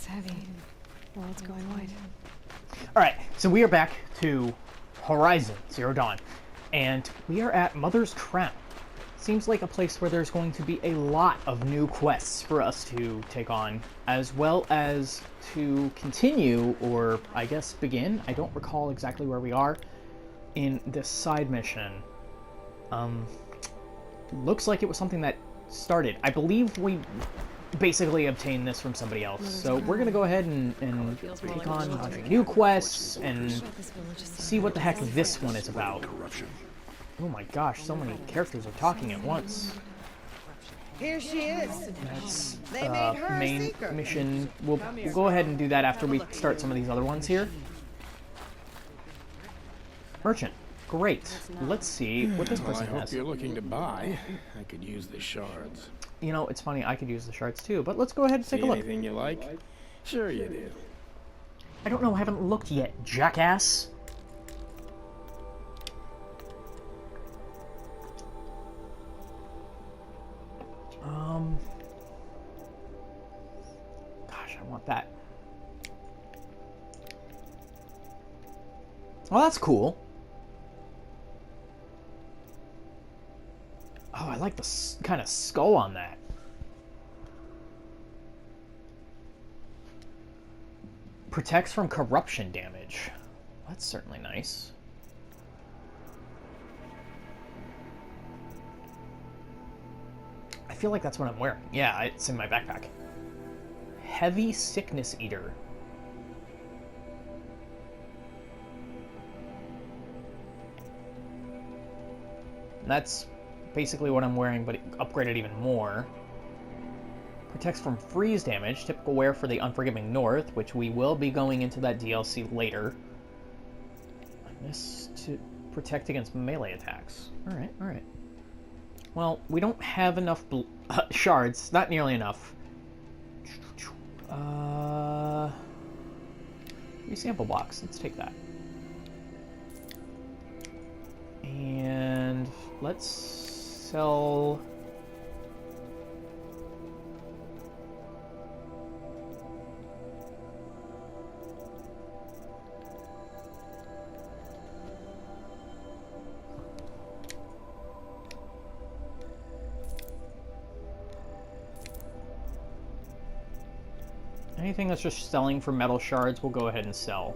It's heavy. World's going wide. Alright, so we are back to Horizon Zero Dawn, and we are at Mother's Crown. Seems like a place where there's going to be a lot of new quests for us to take on, as well as to continue, or I guess begin, I don't recall exactly where we are, in this side mission. Looks like it was something that started. I believe we basically obtained this from somebody else. So we're going to go ahead and take on a bunch of new quests and see what the heck this one is about. Oh my gosh, so many characters are talking at once. Here she is. That's They made her a main seeker. mission. We'll go ahead and do that after we start some of these other ones here. Merchant. Great. Let's see what this person I hope has. you're looking to buy. I could use the shards. You know, it's funny, I could use the shards too, but let's go ahead and take a look. Anything you like? Sure you do. I don't know, I haven't looked yet, jackass. Gosh, I want that. Well, that's cool. Oh, I like the kind of skull on that. Protects from corruption damage. That's certainly nice. I feel like that's what I'm wearing. Yeah, it's in my backpack. Heavy Sickness Eater. That's basically what I'm wearing, but upgraded even more. Protects from freeze damage, typical wear for the Unforgiving North, which we will be going into that DLC later. This to protect against melee attacks. Alright, alright. Well, we don't have enough shards. Not nearly enough. 3 sample blocks. Let's take that. And let's sell... anything that's just selling for metal shards, we'll go ahead and sell.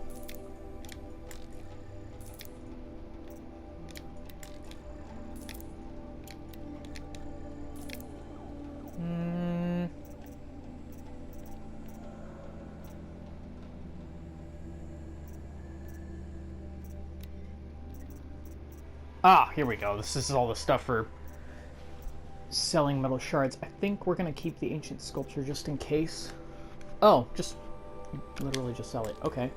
Ah, here we go. This is all the stuff for selling metal shards. I think we're going to keep the ancient sculpture just in case. Oh, just literally just sell it. Okay.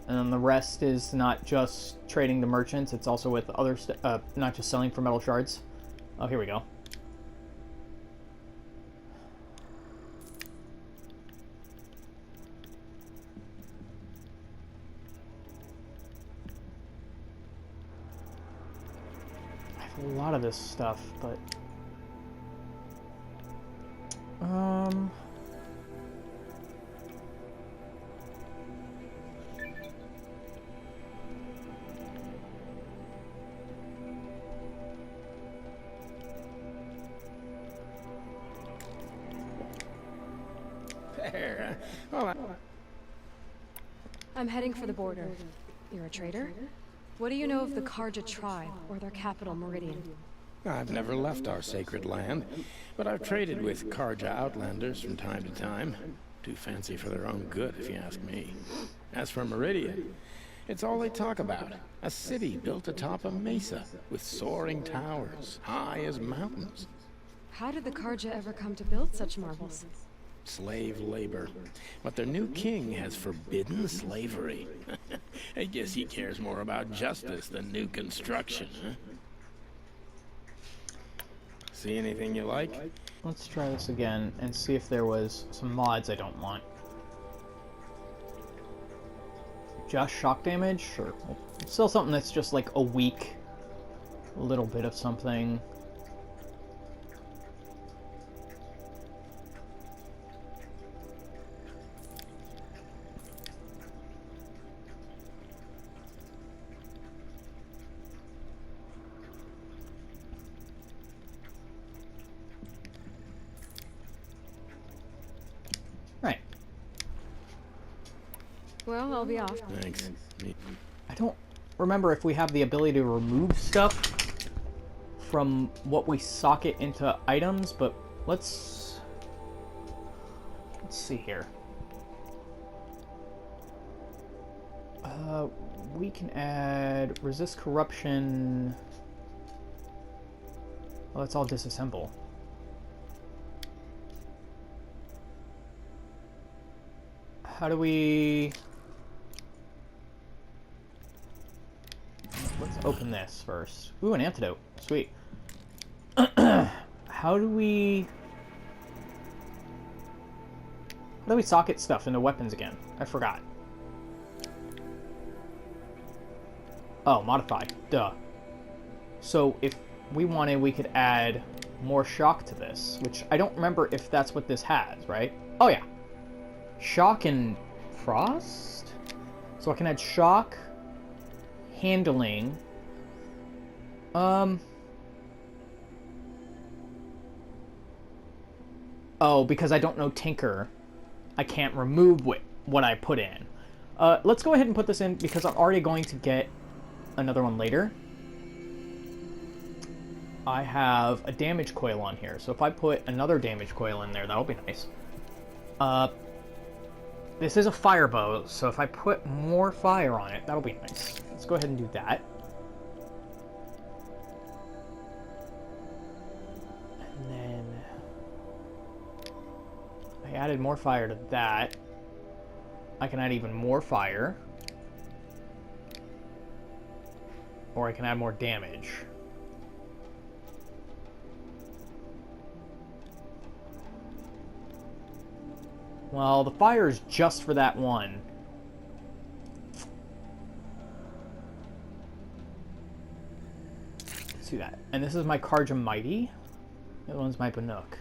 And then the rest is not just trading to merchants, it's also with other not just selling for metal shards. Oh, here we go. A lot of this stuff, but There. Well, I'm heading for the border. You're a trader? What do you know of the Karja tribe, or their capital, Meridian? I've never left our sacred land, but I've traded with Karja outlanders from time to time. Too fancy for their own good, if you ask me. As for Meridian, it's all they talk about. A city built atop a mesa, with soaring towers, high as mountains. How did the Karja ever come to build such marvels? Slave labor. But their new king has forbidden slavery. I guess he cares more about justice than new construction, huh? See anything you like? let's try this again and see if there was some mods I don't want. just shock damage? Sure. It's still something that's just like a weak little bit of something. Right. Well, I'll be off. Thanks. I don't remember if we have the ability to remove stuff from what we socket into items, but let's see here. We can add resist corruption. Oh, let's all disassemble. How do we... Let's open this first. Ooh, an antidote. Sweet. How do we socket stuff into weapons again? I forgot. Oh, modify. Duh. So if we wanted, we could add more shock to this, which I don't remember if that's what this has, right? Oh, yeah. Shock and frost? So I can add shock, handling. Oh, because I don't know Tinker, I can't remove what I put in. Let's go ahead and put this in because I'm already going to get another one later. I have a damage coil on here, so if I put another damage coil in there, that'll be nice. This is a fire bow, so if I put more fire on it, that'll be nice. Let's go ahead and do that. And then I added more fire to that. I can add even more fire. Or I can add more damage. Well, the fire is just for that one. Let's do that. And this is my Karja Mighty. The other one's my Bannock.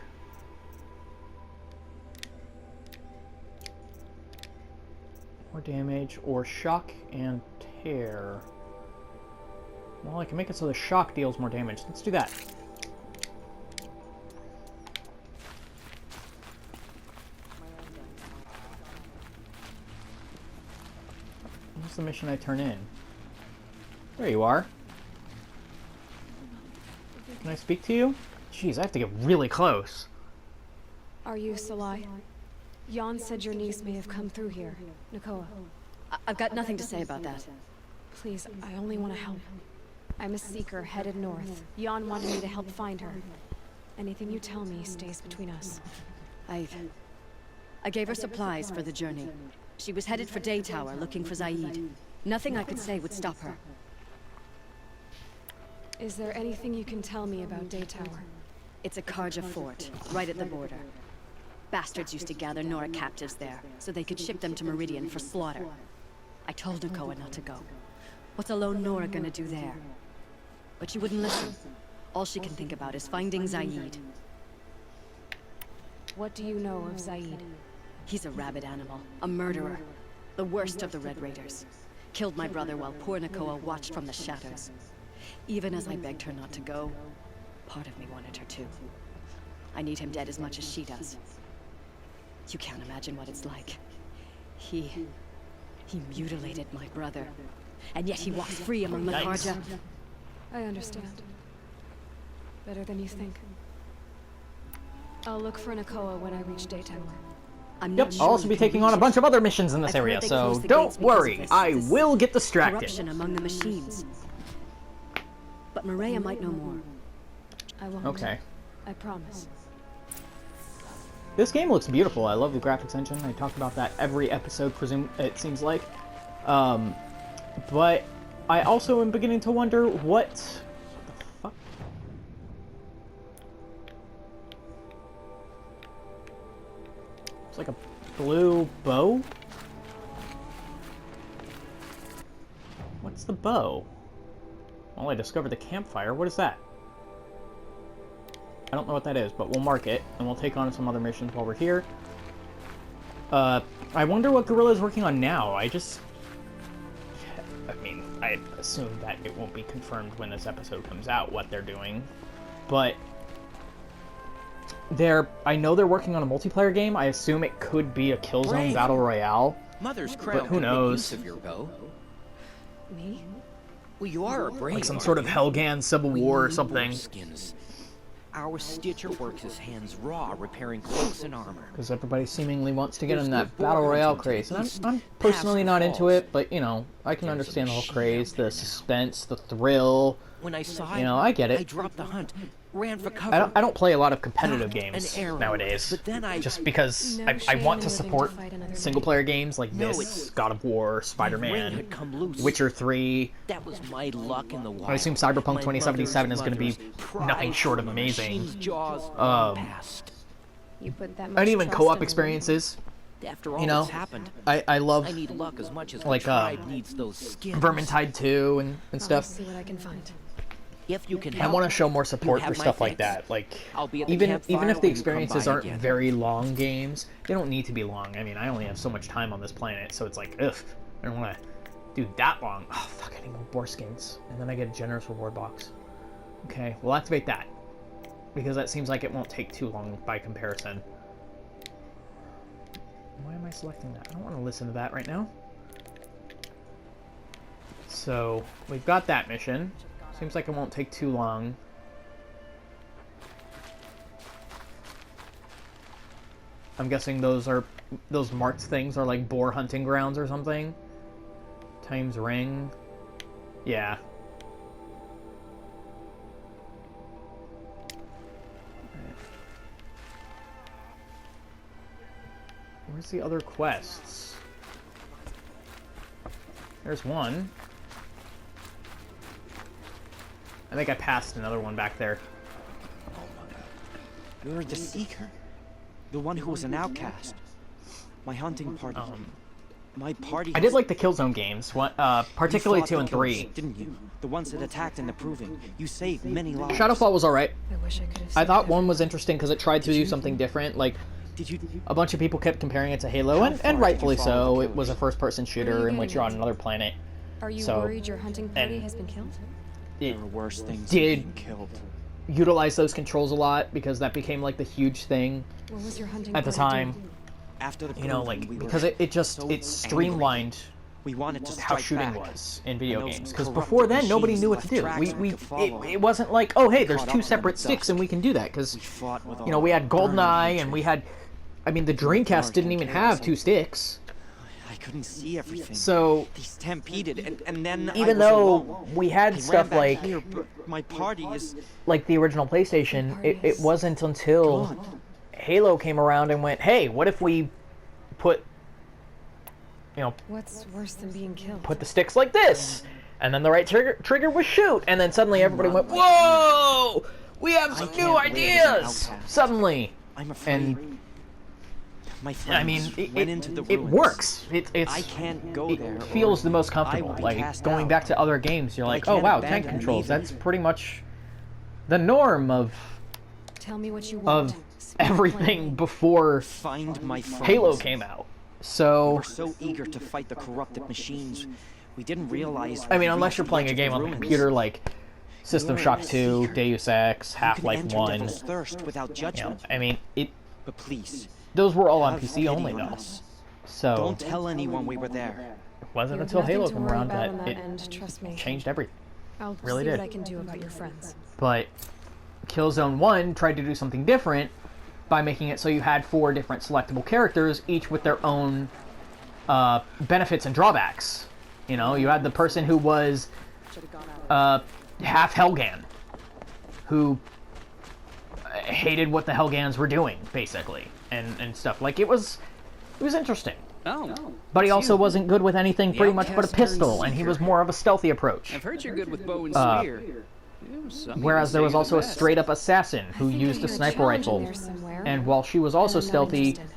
More damage, or shock and tear. Well, I can make it so the shock deals more damage. Let's do that. What's the mission I turn in? There you are. Can I speak to you? Jeez, I have to get really close. Are you Salai? Jan said your niece may have come through here. Nakoa. I've got nothing to say about that. Please, I only want to help. I'm a seeker headed north. Jan wanted me to help find her. Anything you tell me stays between us. I gave her supplies for the journey. She was headed for Day Tower looking for Zaid. Nothing I could say would stop her. Is there anything you can tell me about Day Tower? It's a Karja fort, right at the border. Bastards used to gather Nora captives there, so they could ship them to Meridian for slaughter. I told Nakoa not to go. What's a lone Nora gonna do there? But she wouldn't listen. All she can think about is finding Zaid. What do you know of Zaid? He's a rabid animal, a murderer. The worst of the Red Raiders. Killed my brother while poor Nakoa watched from the shadows. Even as I begged her not to go, part of me wanted her to. I need him dead as much as she does. You can't imagine what it's like. He mutilated my brother. And yet he walks free among the Karja. I understand. Better than you think. I'll look for Nakoa when I reach Day Tower. I'm Yep, not I'll sure also you be can taking reach on a it. bunch of other missions in this I've heard area, they so closed the don't gates because of worry. this- I this will get distracted. Corruption among the machines. But Maria might know more. I won't. Okay. I promise. This game looks beautiful. I love the graphics engine. I talk about that every episode, it seems like. But I also am beginning to wonder what the fuck? It's like a blue bow? What's the bow? Well, I discovered the campfire. What is that? I don't know what that is, but we'll mark it, and we'll take on some other missions while we're here. I wonder what Guerrilla's working on now. I mean, I assume that it won't be confirmed when this episode comes out, what they're doing. But I know they're working on a multiplayer game. I assume it could be a Killzone Battle Royale. Mother's Crown But who could make knows? use of your bow. Me? Well, you are a brave. Like some sort of Helghan Civil War or something. Skins. Our Stitcher works his hands raw, repairing cloaks and armor. Because everybody seemingly wants to get in that Battle Royale craze. And I'm personally not into it, but, you know, I can understand the whole craze, the suspense, the thrill. When I saw You know, I get it. I dropped the hunt, ran for cover. I don't play a lot of competitive Cocked games an arrow, nowadays, but then I- just because No I shame want in to living support to fight another day. single-player games like No, this, it's- God of War, My ring Spider-Man, had come loose. Witcher 3. That was my luck in the wild. I assume Cyberpunk My 2077 is going to be mother's pride nothing short of from a amazing. machine's jaws Um, You put that much And even trust co-op in me. experiences, After all you know, that's happened, I love I need luck as much as the like, tribe needs those skins. Vermintide 2 and I'll stuff. see what I can find. If you can I help, want to show more support have for my stuff like thanks. that. Like, I'll be at the even campfire if the when you come experiences by aren't again. very long games, they don't need to be long. I mean, I only have so much time on this planet, so it's like, ugh, I don't want to do that long. Oh, fuck, I need more boar skins. And then I get a generous reward box. Okay, we'll activate that. Because that seems like it won't take too long by comparison. Why am I selecting that? I don't want to listen to that right now. So, we've got that mission. Seems like it won't take too long. I'm guessing those marked things are like boar hunting grounds or something. Times ring. Yeah. Alright. Where's the other quests? There's one. I think I passed another one back there. You're the Seeker. The one who was an outcast. My hunting party. My party. I did like the Killzone games, particularly 2 and 3. Didn't you? The ones that attacked in the Proving. You saved many lives. Shadowfall was alright. I wish I could have. I saved thought it. one was interesting because it tried to do something different. Like, Did you? a bunch of people kept comparing it to Halo, and rightfully so. It was a first-person shooter in which you're on another planet. Are you so- worried your hunting party and- has been killed? It There are worse things did- than being killed. utilized those controls a lot because that became like the huge thing What was your hunting at the party time. doing? After the You know, Proving, like, we were because it just so it streamlined We wanted to how strike shooting back. was in video And those games. Because corrupted before then, nobody machines knew what to left do. tracks we could follow. It wasn't like, oh hey, there's Caught two up in separate the sticks dust. and we can do that. Because We fought with you know we had GoldenEye and we had, I mean the Dreamcast didn't even have two sticks. I couldn't see everything. So They stampeded, and then I even was though alone. we had I ran stuff back like here, but my party is the original PlayStation, it wasn't until gone. Halo came around and went, hey, what if we put What's worse than being killed? put the sticks like this, and then the right trigger was shoot, and then suddenly everybody went, whoa, we have some I new can't live as an ideas outcast. suddenly. I'm afraid. And my friends I mean, went into the it ruins. works. It's I can't go it there. feels or the most I comfortable. would be Like cast going out. back to other games, you're But I like, oh can't wow, abandon tank them controls. either. That's pretty much the norm of Tell me what you want. Speak everything plainly. before Find my friends. Halo came out. We So were so eager to fight the corrupted machines, we didn't realize. I mean, we unless reached you're the playing edge a of game the on the ruins. computer like System You're Shock a 2, seeker. Deus Ex, You can Half-Life enter 1. Devil's Thirst without You know, judgment. I mean, But please, those were all on have PC pity only on though. us. So Don't tell anyone we were there. it wasn't You have until nothing Halo to came worry around about that on that it end, trust me. changed everything. I'll really see did. what I can do about your friends. But Killzone 1 tried to do something different by making it so you had 4 different selectable characters, each with their own benefits and drawbacks. You know, you had the person who was half Helghan, who hated what the Helghans were doing, basically, and stuff. Like, it was interesting. Oh, But he also wasn't good with anything pretty much but a outcast turned pistol, and he seeker. was more of a stealthy approach. I've heard you're good with bow and spear. Some Whereas even there say was you're also the a best. straight-up assassin who I think I used a hear sniper challenge in rifle, there somewhere, and while she was also and I'm not stealthy, interested.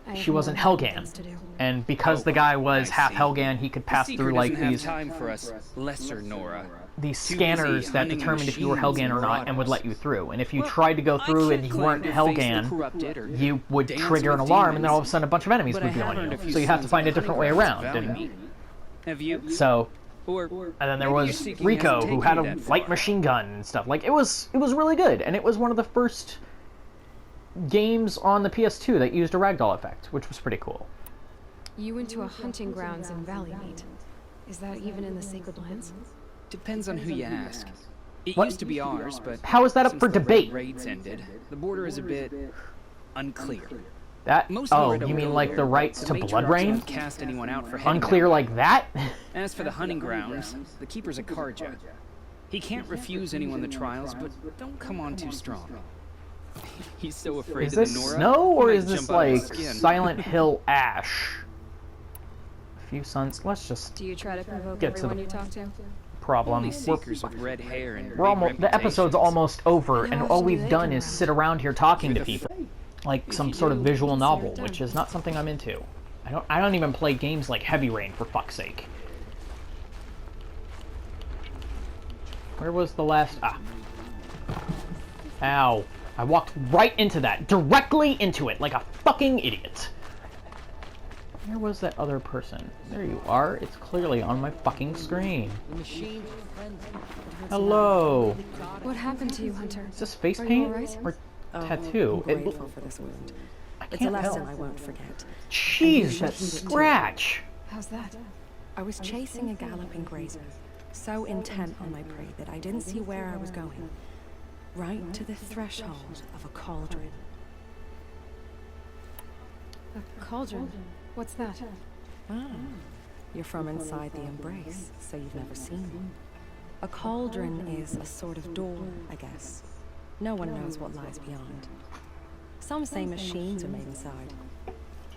I she have wasn't more important Helghan. things to do. And because Oh, the guy was I half see. Helghan, he could The pass Seeker through like doesn't have these time for us lesser Nora. these Too scanners busy that hunting determined if you were machines Helghan or and not and would marauders. let you through. And if you Well, tried to go I through can't and you claim weren't to face the Helghan, corrupted or you would dance trigger an with alarm and then all of a demons. sudden a bunch of enemies But would I be have on earned a you. few So you have to sons find a of the different way hunting around. grounds value And me. Have you? so, Or and then there maybe your was seeking Rico, hasn't who taken had you a that light far. machine gun and stuff. Like, it was really good. And it was one of the first games on the PS2 that used a ragdoll effect, which was pretty cool. You went to a hunting grounds in Valleymead. Is that even in the Sacred Lands? Depends on who you ask. It What? used to be ours, but How is that up since for the Red debate? raids ended, the border is a bit unclear. That? Most Oh, Nora don't you mean go like there, the rights but to the Blood matriarchs Rain? won't cast anyone out for heading Unclear down. like that? As for the hunting grounds, the keeper's a Karja. He can't refuse anyone the trials, but don't come on too strong. He's so afraid Is of the this Nora. snow he or might is this jump out of his like skin. Silent Hill Ash? A few suns. Let's just Do you try to provoke Get to everyone the you talk to? problem. Only seekers with red hair and We're almost, the episode's almost over, and How all else do we've they done get is around? sit around here talking to You're the people, like some sort of visual novel, which is not something I'm into. I don't even play games like Heavy Rain, for fuck's sake. Where was the last? Ah. Ow. I walked right into that. Directly into it, like a fucking idiot. Where was that other person? There you are. It's clearly on my fucking screen. Hello. What happened to you, Hunter? Is this face Are you paint alright? or I'm tattoo? It, grateful for this wound. I It's a can't lesson tell. I won't forget. Jeez, that scratch. How's that? I was chasing a galloping grazer, so intent on my prey that I didn't see where I was going. Right to the threshold of a cauldron. A cauldron? What's that? Ah, you're from inside the embrace, so you've never seen one. A cauldron is a sort of door, I guess. No one knows what lies beyond. Some say machines are made inside.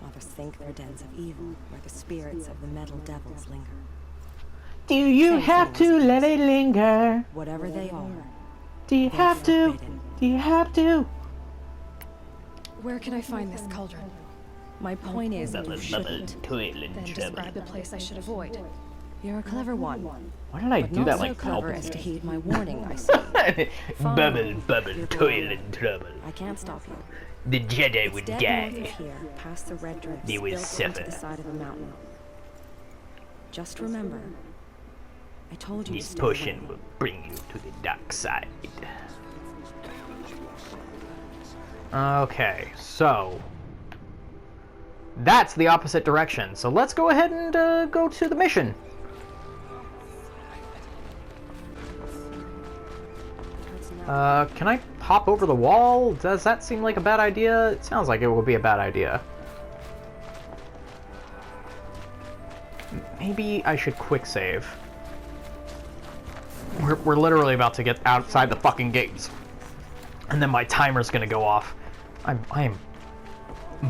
Others think they're dens of evil, where the spirits of the metal devils linger. Do you Same have thing to as let this. it linger? Whatever they are, Do you they're have to? forbidden. Do you have to? Where can I find this cauldron? My point is, you shouldn't. Then describe the place I should avoid. You're a clever one, Why did I but do not that so like clever as to Palpatine? heed my warning, I see. Bubble, bubble, You're toilet going. trouble. I can't stop you. The Jedi It's would dead north die. of here, past the red drifts, They will built suffer. into the side of a mountain. Just remember, I told you to This stay potion away. will bring you to the dark side. Okay, so that's the opposite direction. So let's go ahead and go to the mission. Can I hop over the wall? Does that seem like a bad idea? It sounds like it would be a bad idea. Maybe I should quick save. We're literally about to get outside the fucking gates. And then my timer's gonna go off. I am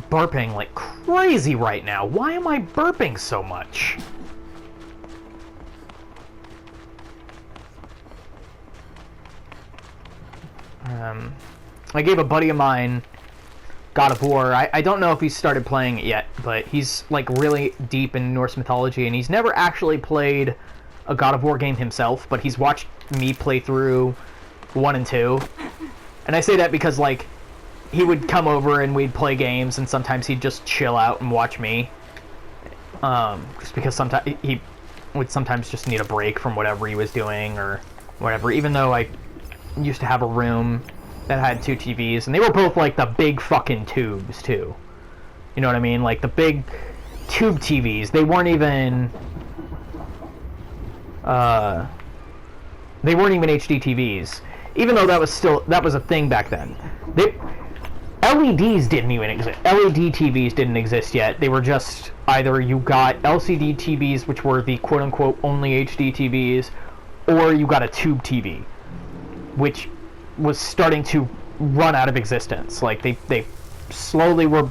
burping like crazy right now. Why am I burping so much? I gave a buddy of mine God of War. I don't know if he's started playing it yet, but he's like really deep in Norse mythology, and he's never actually played a God of War game himself, but he's watched me play through 1 and 2. And I say that because like he would come over and we'd play games, and sometimes he'd just chill out and watch me. Just because sometimes he would sometimes just need a break from whatever he was doing or whatever, even though I used to have a room that had 2 TVs, and they were both like the big fucking tubes too. You know what I mean? Like the big tube TVs. They weren't even HD TVs. Even though that was a thing back then. LEDs didn't even exist. LED TVs didn't exist yet. They were just either you got LCD TVs, which were the quote-unquote only HD TVs, or you got a tube TV, which was starting to run out of existence. Like they slowly were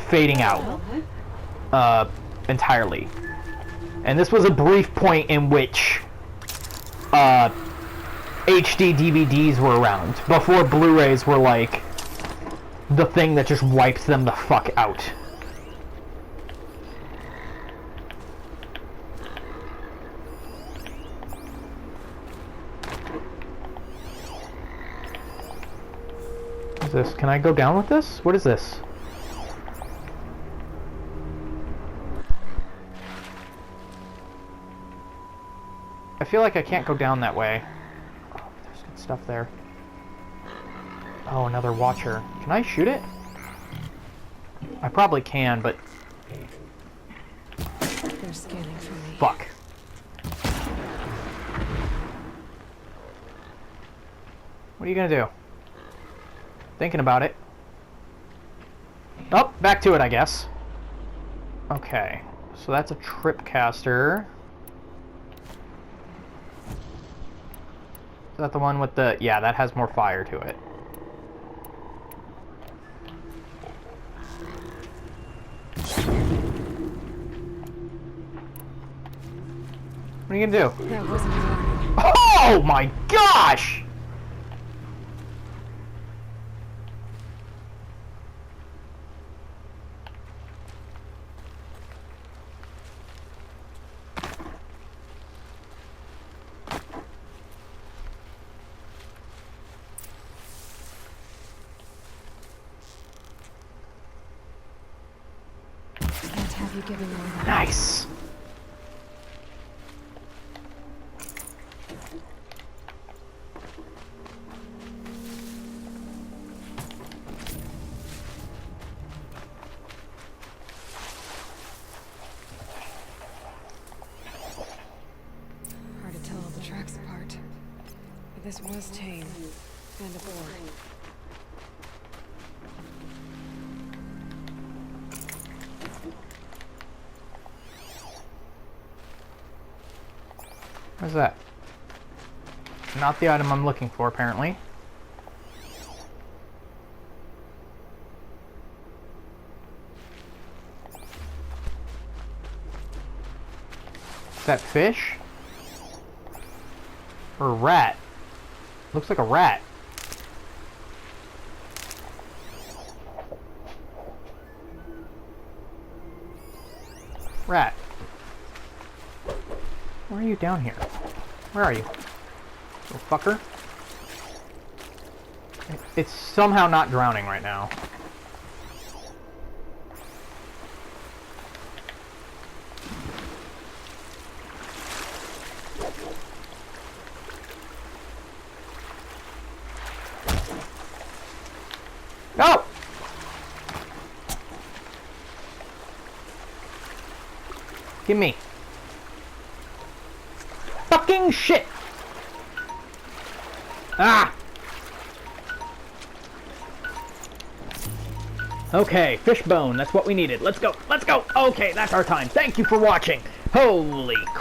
fading out entirely. And this was a brief point in which HD DVDs were around before Blu-rays were like the thing that just wiped them the fuck out. Is this? Can I go down with this? What is this? I feel like I can't go down that way. Oh, there's good stuff there. Oh, another watcher. Can I shoot it? I probably can, but... They're scanning for me. Fuck. What are you gonna do? Thinking about it. Oh, back to it, I guess. Okay, so that's a trip caster. Is that the one with the... Yeah, that has more fire to it. What are you gonna do? That wasn't a warning. Oh my gosh! Can't have you giving away that. Nice! Hard to tell all the tracks apart. But this was tame. And a bore. What's that? Not the item I'm looking for, apparently. Is that fish? Or a rat? Looks like a rat. Rat. Where are you down here? Where are you? Little fucker. It's somehow not drowning right now. No! Give me. Fucking shit! Ah! Okay, fishbone, that's what we needed. Let's go, let's go! Okay, that's our time. Thank you for watching. Holy crap.